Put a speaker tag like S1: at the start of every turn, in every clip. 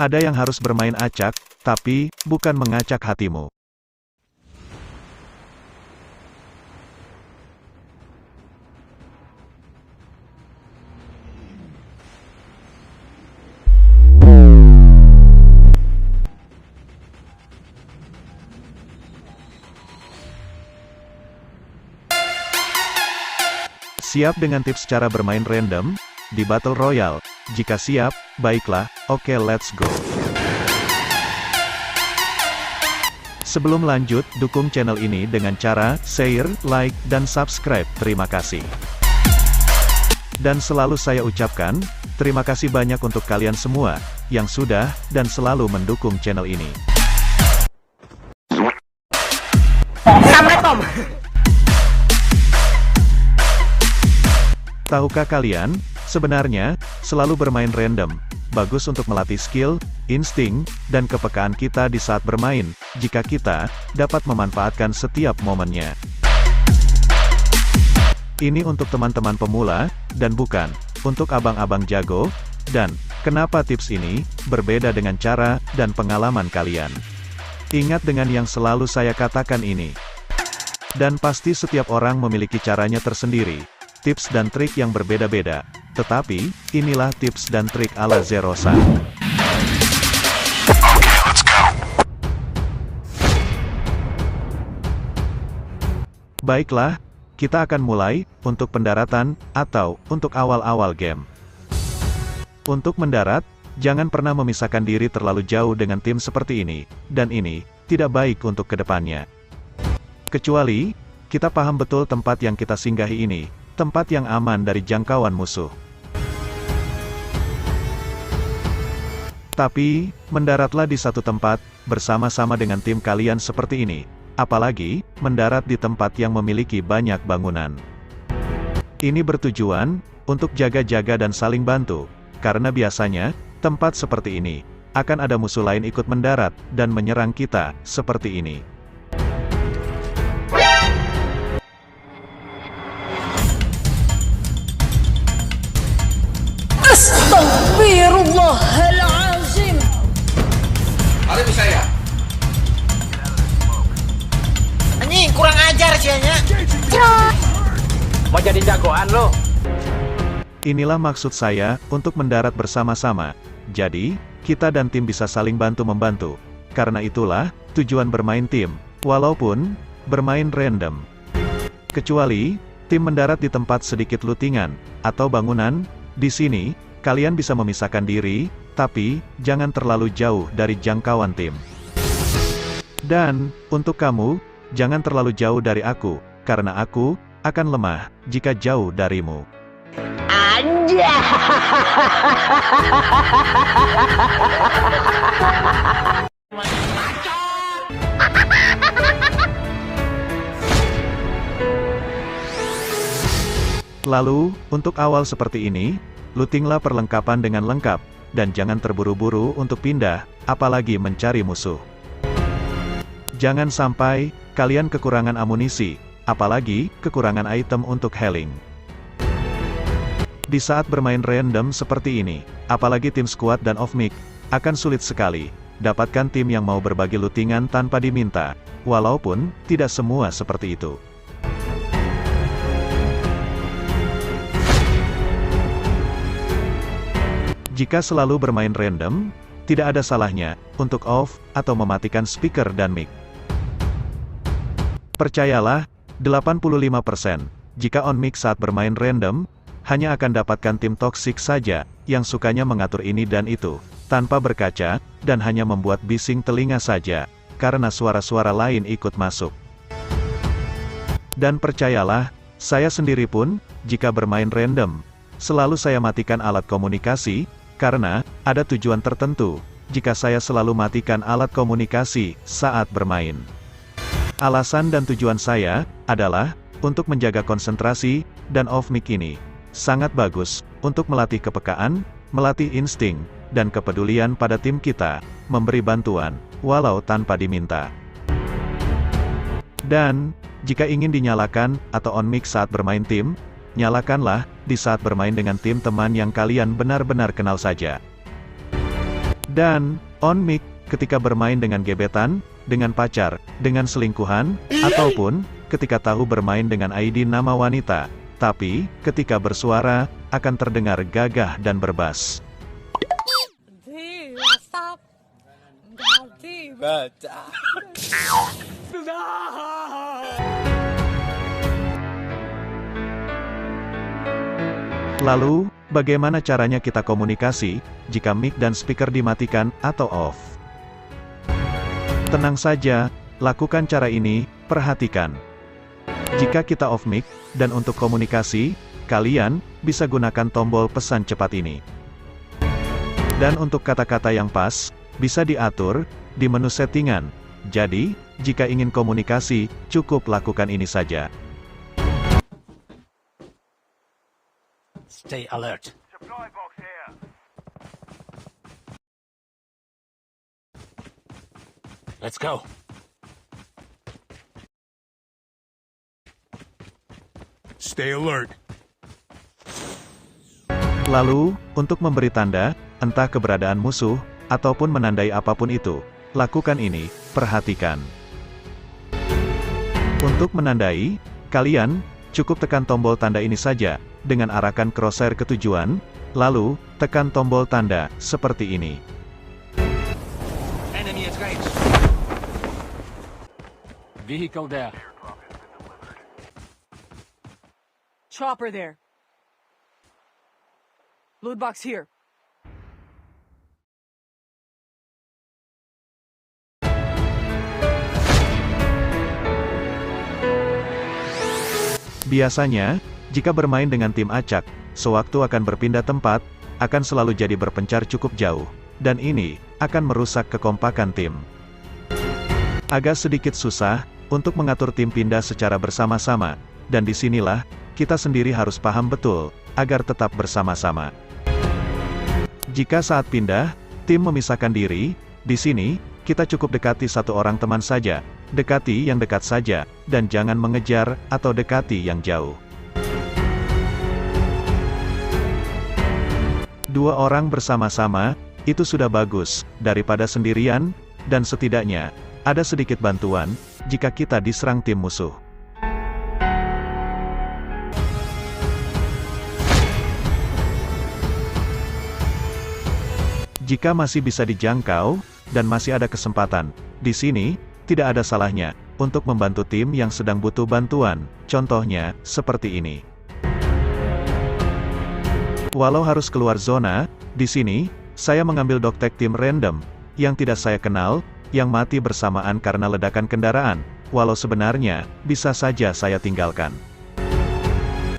S1: Ada yang harus bermain acak, tapi bukan mengacak hatimu. Siap dengan tips cara bermain random di Battle Royale? Jika siap, baiklah, oke let's go. Sebelum lanjut, dukung channel ini dengan cara share, like, dan subscribe. Terima kasih. Dan selalu saya ucapkan, terima kasih banyak untuk kalian semua yang sudah dan selalu mendukung channel ini.
S2: Assalamualaikum.
S1: Tahukah kalian, sebenarnya, selalu bermain random, bagus untuk melatih skill, insting, dan kepekaan kita di saat bermain, jika kita dapat memanfaatkan setiap momennya. Ini untuk teman-teman pemula, dan bukan untuk abang-abang jago, dan kenapa tips ini berbeda dengan cara dan pengalaman kalian. Ingat dengan yang selalu saya katakan ini. Dan pasti setiap orang memiliki caranya tersendiri. Tips dan trik yang berbeda-beda, tetapi, inilah tips dan trik ala Zerosan. Baiklah, kita akan mulai, untuk pendaratan, atau, untuk awal-awal game. Untuk mendarat, jangan pernah memisahkan diri terlalu jauh dengan tim seperti ini, dan ini, tidak baik untuk kedepannya. Kecuali, kita paham betul tempat yang kita singgahi ini, tempat yang aman dari jangkauan musuh. Tapi, mendaratlah di satu tempat, bersama-sama dengan tim kalian seperti ini, apalagi, mendarat di tempat yang memiliki banyak bangunan. Ini bertujuan, untuk jaga-jaga dan saling bantu, karena biasanya, tempat seperti ini, akan ada musuh lain ikut mendarat, dan menyerang kita, seperti ini.
S2: Astagfirullahaladzim.
S3: Ada bisa ya?
S2: Anjing, kurang ajar sih nya.
S3: Mau jadi jagoan lo?
S1: Inilah maksud saya, untuk mendarat bersama-sama. Jadi, kita dan tim bisa saling bantu-membantu. Karena itulah, tujuan bermain tim, walaupun bermain random. Kecuali, tim mendarat di tempat sedikit lootingan, atau bangunan, di sini, kalian bisa memisahkan diri, tapi, jangan terlalu jauh dari jangkauan tim. Dan, untuk kamu, jangan terlalu jauh dari aku, karena aku akan lemah jika jauh darimu.
S2: Anjay.
S1: Lalu, untuk awal seperti ini, lootinglah perlengkapan dengan lengkap, dan jangan terburu-buru untuk pindah, apalagi mencari musuh. Jangan sampai, kalian kekurangan amunisi, apalagi, kekurangan item untuk healing. Di saat bermain random seperti ini, apalagi tim squad dan off-mic, akan sulit sekali, dapatkan tim yang mau berbagi lootingan tanpa diminta, walaupun, tidak semua seperti itu. Jika selalu bermain random, tidak ada salahnya, untuk off, atau mematikan speaker dan mic. Percayalah, 85%, jika on mic saat bermain random, hanya akan dapatkan tim toksik saja, yang sukanya mengatur ini dan itu, tanpa berkaca, dan hanya membuat bising telinga saja, karena suara-suara lain ikut masuk. Dan percayalah, saya sendiri pun, jika bermain random, selalu saya matikan alat komunikasi, karena, ada tujuan tertentu, jika saya selalu matikan alat komunikasi, saat bermain. Alasan dan tujuan saya, adalah, untuk menjaga konsentrasi, dan off-mic ini, sangat bagus, untuk melatih kepekaan, melatih insting, dan kepedulian pada tim kita, memberi bantuan, walau tanpa diminta. Dan, jika ingin dinyalakan, atau on mic saat bermain tim, nyalakanlah, di saat bermain dengan tim teman yang kalian benar-benar kenal saja. Dan, on mic, ketika bermain dengan gebetan, dengan pacar, dengan selingkuhan, ataupun, ketika tahu bermain dengan ID nama wanita. Tapi, ketika bersuara, akan terdengar gagah dan berbas. Lalu, bagaimana caranya kita komunikasi, jika mic dan speaker dimatikan, atau off? Tenang saja, lakukan cara ini, perhatikan. Jika kita off mic, dan untuk komunikasi, kalian bisa gunakan tombol pesan cepat ini. Dan untuk kata-kata yang pas, bisa diatur di menu settingan. Jadi, jika ingin komunikasi, cukup lakukan ini saja.
S3: Stay alert. Let's go. Stay alert.
S1: Lalu, untuk memberi tanda, entah keberadaan musuh, ataupun menandai apapun itu, lakukan ini, perhatikan. Untuk menandai, kalian cukup tekan tombol tanda ini saja, dengan arahkan crosshair ke tujuan, lalu, tekan tombol tanda, seperti ini.
S3: Enemy is range. Vehicle there.
S4: Chopper there. Loot box here.
S1: Biasanya, jika bermain dengan tim acak, sewaktu akan berpindah tempat, akan selalu jadi berpencar cukup jauh, dan ini akan merusak kekompakan tim. Agak sedikit susah untuk mengatur tim pindah secara bersama-sama, dan disinilah kita sendiri harus paham betul agar tetap bersama-sama. Jika saat pindah, tim memisahkan diri, di sini kita cukup dekati satu orang teman saja, dekati yang dekat saja, dan jangan mengejar atau dekati yang jauh. Dua orang bersama-sama, itu sudah bagus, daripada sendirian, dan setidaknya, ada sedikit bantuan, jika kita diserang tim musuh. Jika masih bisa dijangkau, dan masih ada kesempatan, di sini, tidak ada salahnya, untuk membantu tim yang sedang butuh bantuan, contohnya, seperti ini. Walau harus keluar zona, di sini, saya mengambil doktek tim random, yang tidak saya kenal, yang mati bersamaan karena ledakan kendaraan, walau sebenarnya, bisa saja saya tinggalkan.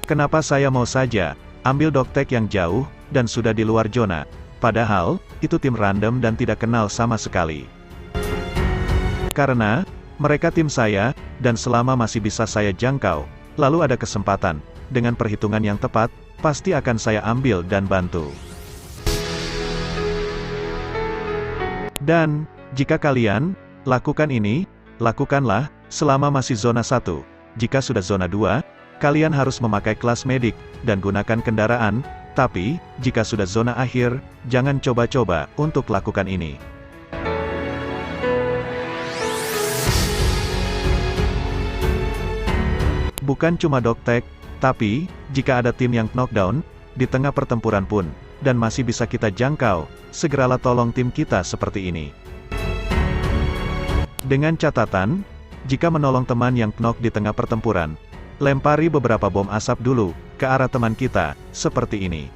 S1: Kenapa saya mau saja, ambil doktek yang jauh, dan sudah di luar zona, padahal, itu tim random dan tidak kenal sama sekali. Karena, mereka tim saya, dan selama masih bisa saya jangkau, lalu ada kesempatan, dengan perhitungan yang tepat, pasti akan saya ambil dan bantu. Dan, jika kalian lakukan ini, lakukanlah selama masih zona 1. Jika sudah zona 2, kalian harus memakai kelas medik, dan gunakan kendaraan, tapi, jika sudah zona akhir, jangan coba-coba untuk lakukan ini. Bukan cuma doktek, tapi, jika ada tim yang knockdown, di tengah pertempuran pun, dan masih bisa kita jangkau, segeralah tolong tim kita seperti ini. Dengan catatan, jika menolong teman yang knock di tengah pertempuran, lempari beberapa bom asap dulu, ke arah teman kita, seperti ini.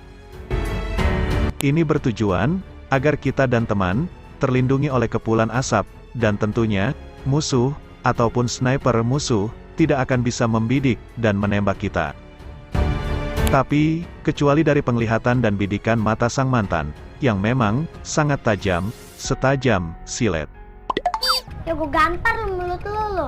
S1: Ini bertujuan, agar kita dan teman, terlindungi oleh kepulan asap, dan tentunya, musuh, ataupun sniper musuh, tidak akan bisa membidik, dan menembak kita. Tapi, kecuali dari penglihatan dan bidikan mata sang mantan, yang memang, sangat tajam, setajam, silet.
S5: Ya gue gampar lu mulut lu.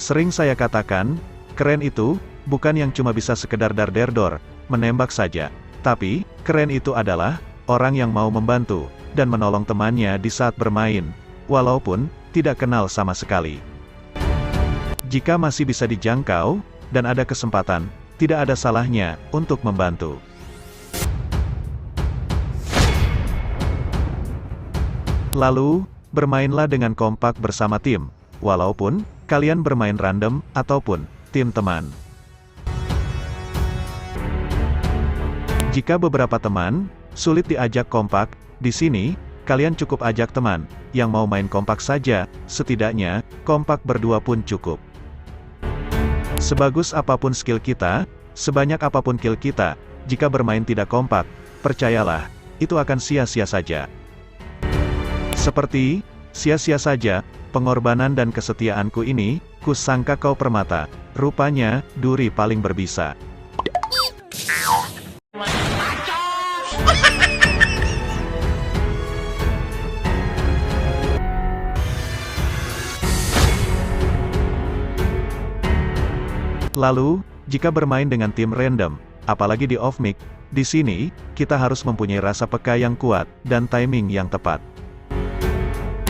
S1: Sering saya katakan, keren itu, bukan yang cuma bisa sekedar dar-der-dor, menembak saja. Tapi, keren itu adalah, orang yang mau membantu, dan menolong temannya di saat bermain, walaupun, tidak kenal sama sekali. Jika masih bisa dijangkau, dan ada kesempatan, tidak ada salahnya untuk membantu. Lalu, bermainlah dengan kompak bersama tim, walaupun kalian bermain random ataupun tim teman. Jika beberapa teman sulit diajak kompak, di sini kalian cukup ajak teman yang mau main kompak saja, setidaknya kompak berdua pun cukup. Sebagus apapun skill kita, sebanyak apapun kill kita, jika bermain tidak kompak, percayalah, itu akan sia-sia saja. Seperti, sia-sia saja, pengorbanan dan kesetiaanku ini, kusangka kau permata, rupanya, duri paling berbisa. Lalu, jika bermain dengan tim random, apalagi di off-mic, di sini, kita harus mempunyai rasa peka yang kuat, dan timing yang tepat.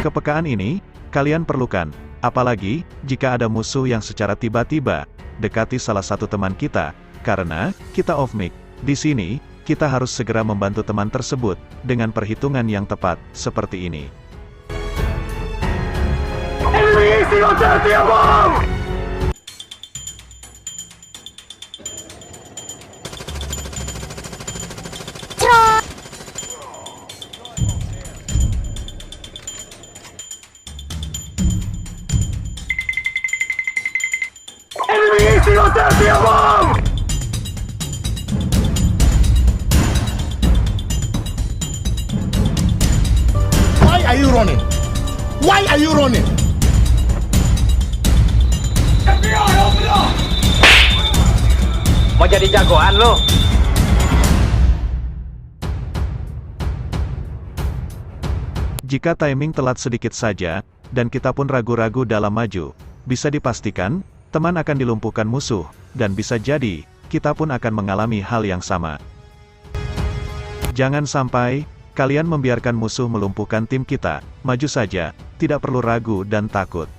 S1: Kepekaan ini, kalian perlukan, apalagi, jika ada musuh yang secara tiba-tiba, dekati salah satu teman kita, karena, kita off-mic, di sini, kita harus segera membantu teman tersebut, dengan perhitungan yang tepat, seperti ini.
S6: Why are you running? Why are you running?
S2: Mau jadi jagoan lo?
S1: Jika timing telat sedikit saja, dan kita pun ragu-ragu dalam maju, bisa dipastikan, teman akan dilumpuhkan musuh, dan bisa jadi, kita pun akan mengalami hal yang sama. Jangan sampai, kalian membiarkan musuh melumpuhkan tim kita, maju saja, tidak perlu ragu dan takut.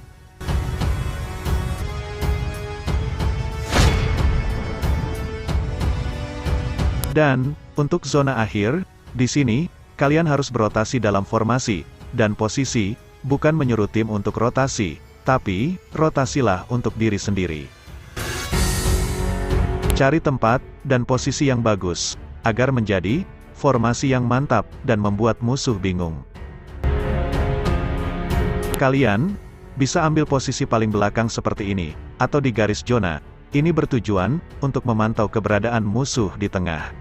S1: Dan, untuk zona akhir, di sini, kalian harus berotasi dalam formasi, dan posisi, bukan menyuruh tim untuk rotasi, tapi, rotasilah untuk diri sendiri. Cari tempat, dan posisi yang bagus, agar menjadi, formasi yang mantap, dan membuat musuh bingung. Kalian, bisa ambil posisi paling belakang seperti ini, atau di garis zona, ini bertujuan, untuk memantau keberadaan musuh di tengah.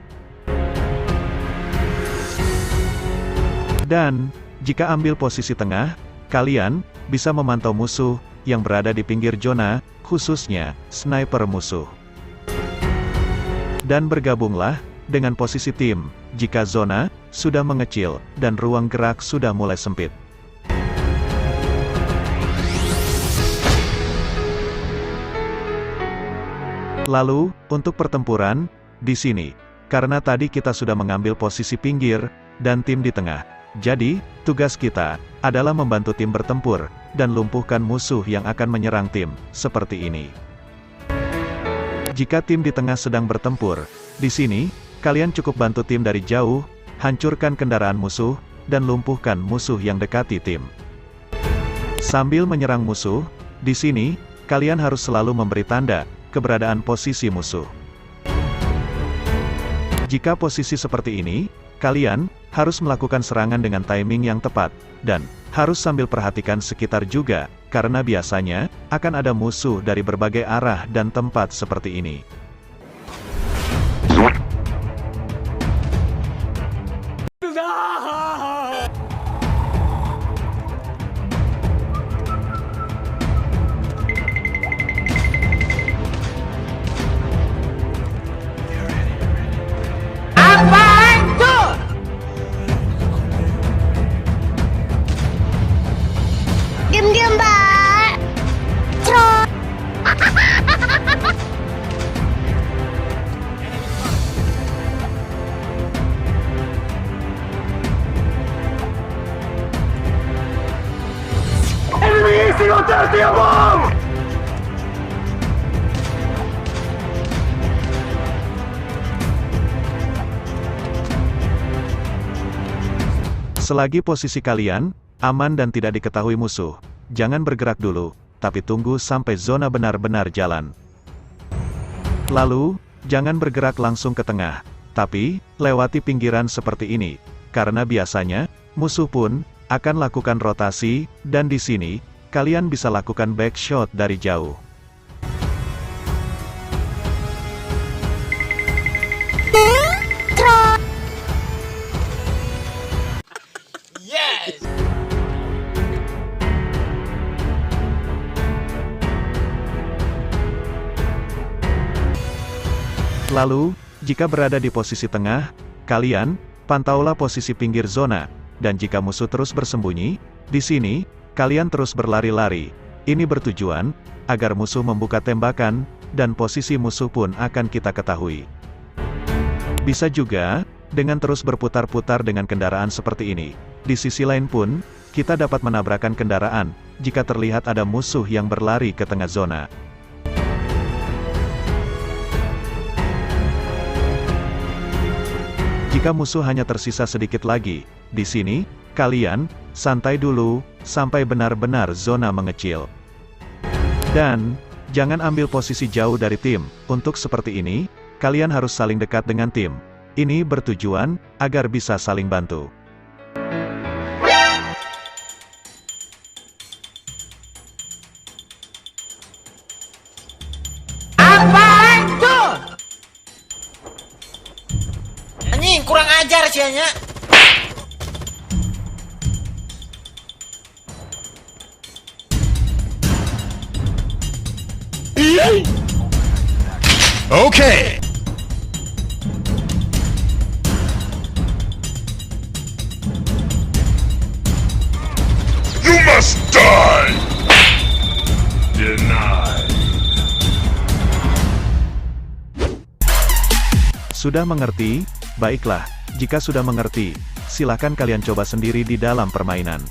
S1: Dan, jika ambil posisi tengah, kalian, bisa memantau musuh, yang berada di pinggir zona, khususnya, sniper musuh. Dan bergabunglah, dengan posisi tim, jika zona, sudah mengecil, dan ruang gerak sudah mulai sempit. Lalu, untuk pertempuran, di sini, karena tadi kita sudah mengambil posisi pinggir, dan tim di tengah. Jadi, tugas kita, adalah membantu tim bertempur, dan lumpuhkan musuh yang akan menyerang tim, seperti ini. Jika tim di tengah sedang bertempur, di sini, kalian cukup bantu tim dari jauh, hancurkan kendaraan musuh, dan lumpuhkan musuh yang dekati tim. Sambil menyerang musuh, di sini, kalian harus selalu memberi tanda, keberadaan posisi musuh. Jika posisi seperti ini, kalian, harus melakukan serangan dengan timing yang tepat, dan, harus sambil perhatikan sekitar juga, karena biasanya, akan ada musuh dari berbagai arah dan tempat seperti ini.
S5: Diam-diam, Mbak. Trot.
S1: Selagi posisi kalian aman dan tidak diketahui musuh, jangan bergerak dulu, tapi tunggu sampai zona benar-benar jalan. Lalu, jangan bergerak langsung ke tengah, tapi lewati pinggiran seperti ini, karena biasanya musuh pun akan lakukan rotasi, dan di sini kalian bisa lakukan backshot dari jauh. Lalu, jika berada di posisi tengah, kalian pantaulah posisi pinggir zona, dan jika musuh terus bersembunyi, di sini, kalian terus berlari-lari. Ini bertujuan agar musuh membuka tembakan, dan posisi musuh pun akan kita ketahui. Bisa juga dengan terus berputar-putar dengan kendaraan seperti ini. Di sisi lain pun, kita dapat menabrakkan kendaraan jika terlihat ada musuh yang berlari ke tengah zona. Jika musuh hanya tersisa sedikit lagi, di sini, kalian santai dulu sampai benar-benar zona mengecil. Dan jangan ambil posisi jauh dari tim. Untuk seperti ini, kalian harus saling dekat dengan tim. Ini bertujuan agar bisa saling bantu.
S7: Anjing, kurang ajar sianya.
S6: Okay. You must die. Denied.
S1: Sudah mengerti? Baiklah, jika sudah mengerti, silakan kalian coba sendiri di dalam permainan.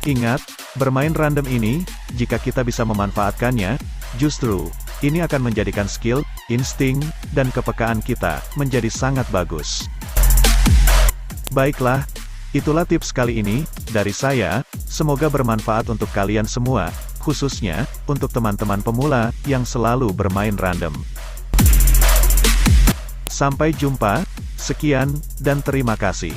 S1: Ingat, bermain random ini, jika kita bisa memanfaatkannya, justru, ini akan menjadikan skill, insting, dan kepekaan kita menjadi sangat bagus. Baiklah, itulah tips kali ini, dari saya, semoga bermanfaat untuk kalian semua, khususnya, untuk teman-teman pemula, yang selalu bermain random. Sampai jumpa, sekian, dan terima kasih.